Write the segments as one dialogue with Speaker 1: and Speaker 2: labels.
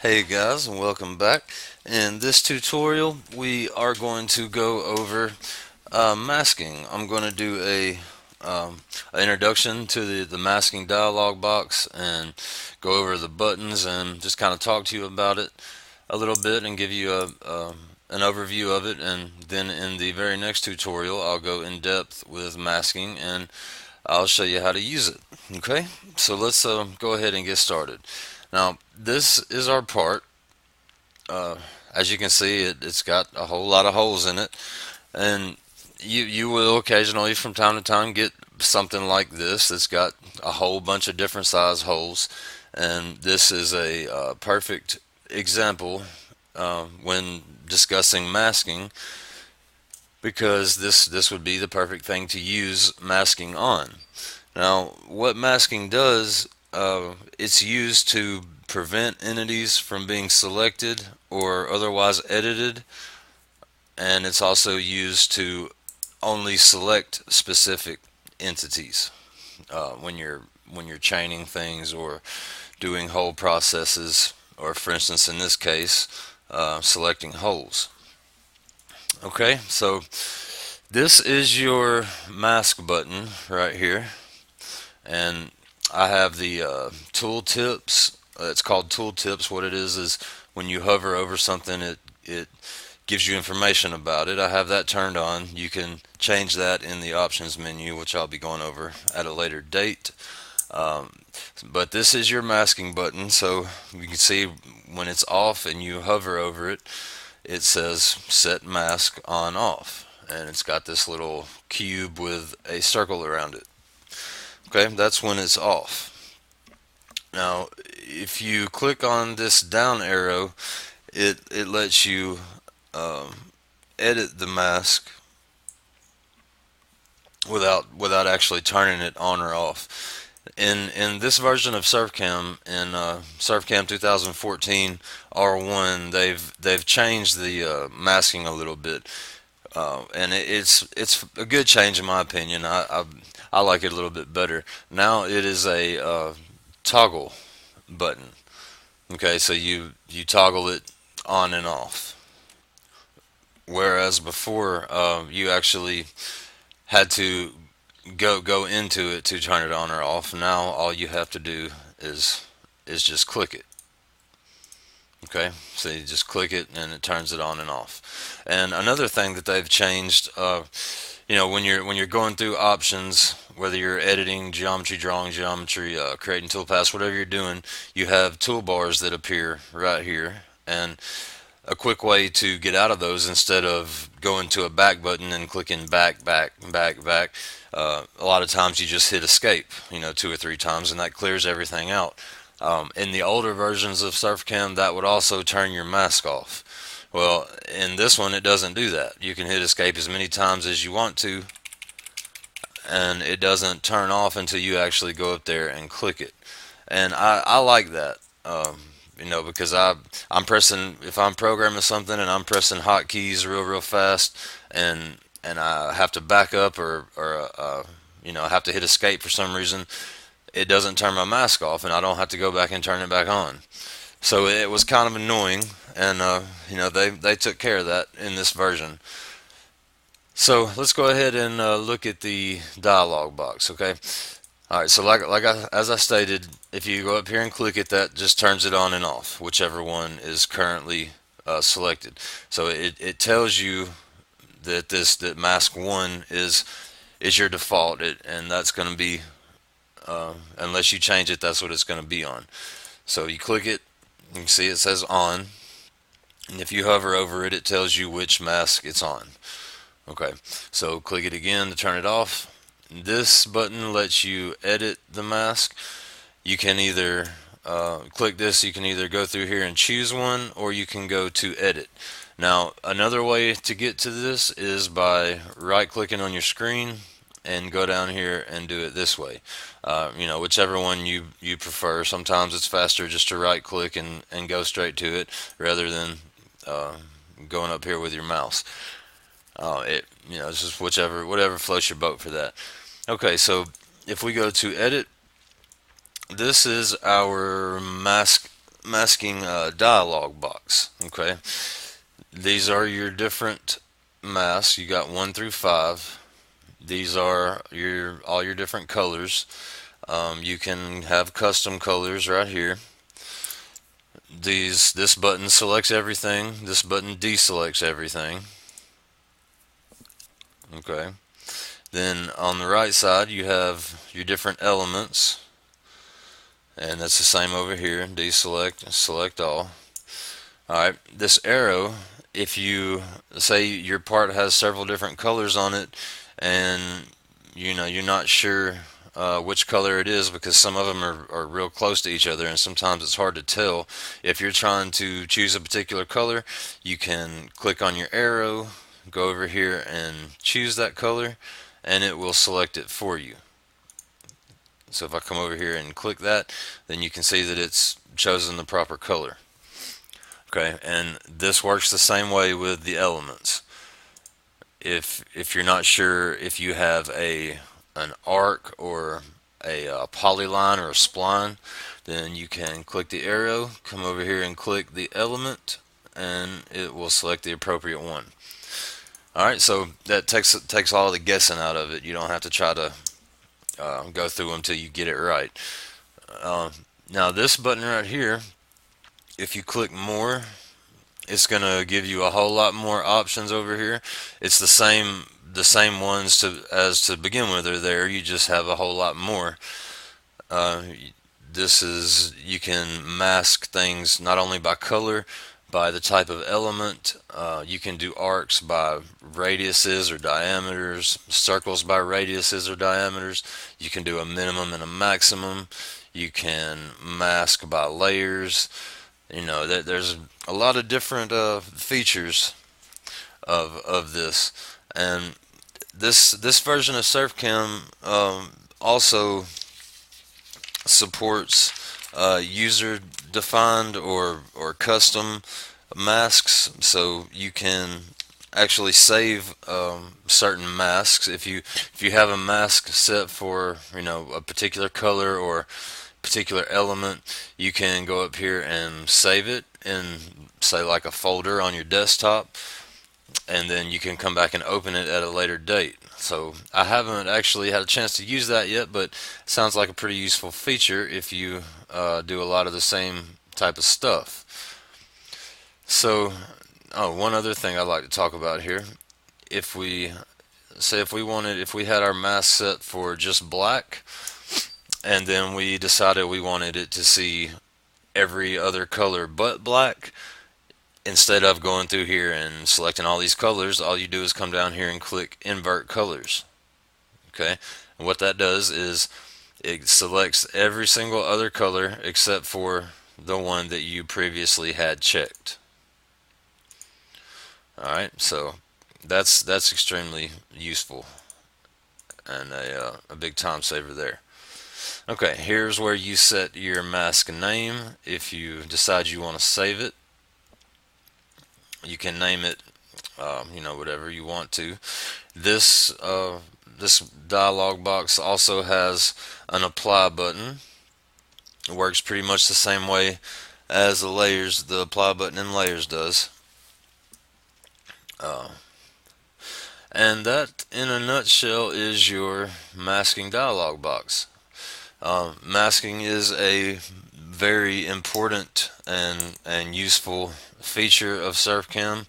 Speaker 1: Hey guys, and welcome back. In this tutorial, we are going to go over masking. I'm going to do an introduction to the masking dialog box and go over the buttons and just kind of talk to you about it a little bit and give you an overview of it. And then in the very next tutorial, I'll go in depth with masking and I'll show you how to use it. Okay, so let's go ahead and get started. Now, this is our part. Uh, as you can see, it's got a whole lot of holes in it, and you will occasionally, from time to time, get something like this that's got a whole bunch of different size holes, and this is a perfect example when discussing masking because this would be the perfect thing to use masking on. Now, what masking does, it's used to prevent entities from being selected or otherwise edited, and it's also used to only select specific entities when you're chaining things or doing whole processes, or for instance, in this case, selecting holes. Okay, so this is your mask button right here, and I have the tool tips. It's called tool tips. What it is when you hover over something, it gives you information about it. I have that turned on. You can change that in the options menu, which I'll be going over at a later date. Um, but this is your masking button, so you can see when it's off and you hover over it, it says set mask on off, and it's got this little cube with a circle around it. Okay, that's when it's off. Now, if you click on this down arrow, it lets you um, edit the mask without actually turning it on or off. In this version of Surfcam, in Surfcam 2014 R1, they've changed the masking a little bit, and it's a good change in my opinion. I like it a little bit better. Now it is a toggle button. Okay, so you toggle it on and off. Whereas before, you actually had to go into it to turn it on or off. Now all you have to do is just click it. Okay, so you just click it and it turns it on and off. And another thing that they've changed, when you're going through options, whether you're editing geometry, drawing geometry, creating toolpaths, whatever you're doing, you have toolbars that appear right here. And a quick way to get out of those, instead of going to a back button and clicking back, back, back, back, a lot of times you just hit escape, 2 or 3 times, and that clears everything out. In the older versions of Surfcam, that would also turn your mask off. Well, in this one, it doesn't do that. You can hit escape as many times as you want to, and it doesn't turn off until you actually go up there and click it. And I like that. Because I'm pressing, if I'm programming something and I'm pressing hotkeys real fast, and I have to back up or I have to hit escape for some reason, it doesn't turn my mask off, and I don't have to go back and turn it back on. So it was kind of annoying, and they took care of that in this version. So let's go ahead and look at the dialog box. Okay. All right. So as I stated, if you go up here and click it, that just turns it on and off, whichever one is currently selected. So it tells you that mask one is your default, and that's going to be unless you change it, that's what it's going to be on. So you click it, you can see it says on, and if you hover over it, it tells you which mask it's on. Okay, so click it again to turn it off. This button lets you edit the mask. You can either click this, you can either go through here and choose one, or you can go to edit. Now, another way to get to this is by right clicking on your screen and go down here and do it this way. Whichever one you prefer. Sometimes it's faster just to right click and go straight to it rather than going up here with your mouse. It's just whatever floats your boat for that. Okay, so if we go to edit, this is our mask masking dialog box. Okay, these are your different masks. You got 1 through 5. These are your all your different colors. You can have custom colors right here. This button selects everything. This button deselects everything. Okay. Then on the right side you have your different elements, and that's the same over here. Deselect, select all. Alright, this arrow, if you say your part has several different colors on it and you're not sure which color it is, because some of them are real close to each other and sometimes it's hard to tell. If you're trying to choose a particular color, you can click on your arrow, go over here and choose that color, and it will select it for you. So if I come over here and click that, then you can see that it's chosen the proper color. Okay, and this works the same way with the elements. If you're not sure if you have an arc or a polyline or a spline, then you can click the arrow, come over here and click the element, and it will select the appropriate one. Alright, so that takes all the guessing out of it. You don't have to try to go through them until you get it right. Now this button right here, if you click more, it's going to give you a whole lot more options over here. It's the same ones as to begin with are there. You just have a whole lot more. Uh, this is, you can mask things not only by color, by the type of element. You can do arcs by radiuses or diameters, circles by radiuses or diameters. You can do a minimum and a maximum. You can mask by layers. There's a lot of different features of this, and this version of Surfcam also supports user-defined or custom masks, so you can actually save certain masks. If you have a mask set for a particular color or particular element, you can go up here and save it in, say, like a folder on your desktop, and then you can come back and open it at a later date. So I haven't actually had a chance to use that yet, but it sounds like a pretty useful feature if you do a lot of the same type of stuff. So one other thing I'd like to talk about here, if we had our mask set for just black, and then we decided we wanted it to see every other color but black, instead of going through here and selecting all these colors, all you do is come down here and click invert colors. Okay, and what that does is it selects every single other color except for the one that you previously had checked. Alright, so that's extremely useful and a big time saver there. Okay, here's where you set your mask name. If you decide you want to save it, you can name it whatever you want to. This dialog box also has an apply button. It works pretty much the same way as the apply button in layers does. And that in a nutshell is your masking dialog box. Masking is a very important and useful feature of Surfcam.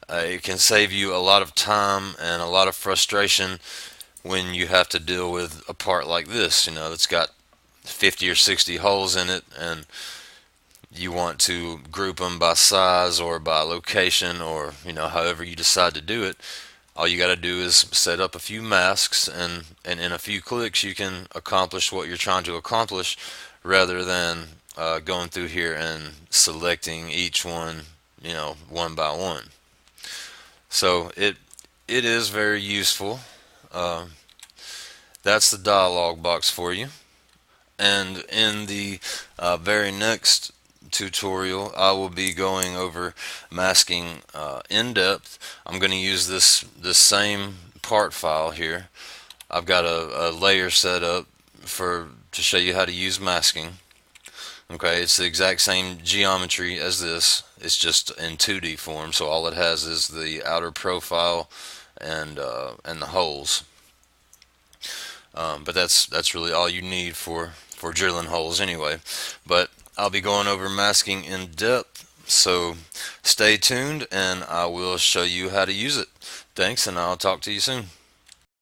Speaker 1: It can save you a lot of time and a lot of frustration when you have to deal with a part like this, that's got 50 or 60 holes in it, and you want to group them by size or by location, or however you decide to do it. All you got to do is set up a few masks, and in a few clicks you can accomplish what you're trying to accomplish, rather than going through here and selecting each one one by one. So it is very useful. That's the dialog box for you. And in the very next tutorial, I will be going over masking in depth. I'm going to use this same part file here. I've got a layer set up to show you how to use masking. Okay, it's the exact same geometry as this. It's just in 2D form, so all it has is the outer profile and the holes. But that's really all you need for drilling holes anyway. But I'll be going over masking in depth, so stay tuned and I will show you how to use it. Thanks, and I'll talk to you soon.